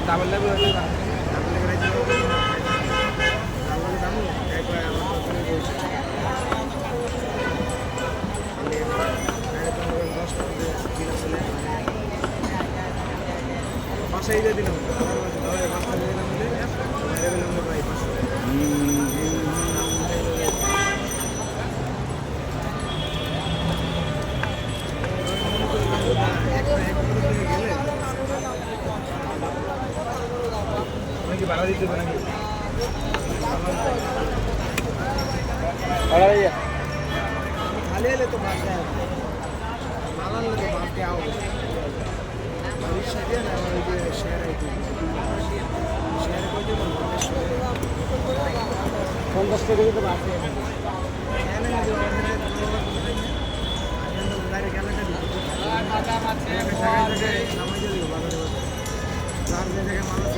double লেগে হয়েছে double লেগে রাখতে হবে ডাবল দামু একবার আমার পছন্দ হয়েছে দশ টাকা দিন আসলে বাসায় দিয়ে দিলাম বাসা দিয়ে দিলাম বাইরে দিলাম প্রায় 500 কি ভাড়া দিতে পারে নাকি খালি এলে তো বাদ দেয় মাল আনলে তো বাদ দেওয়া হবে রিক্সা দিয়ে না আমার ওই যে শেয়ারে শেয়ারে করে দেবো 50 টাকা দিতে বাদ দেয় বাইরে গেলাটা দিতে জায়গায় জায়গায় নামাই দিয়ে দিব বাজারে বাজারে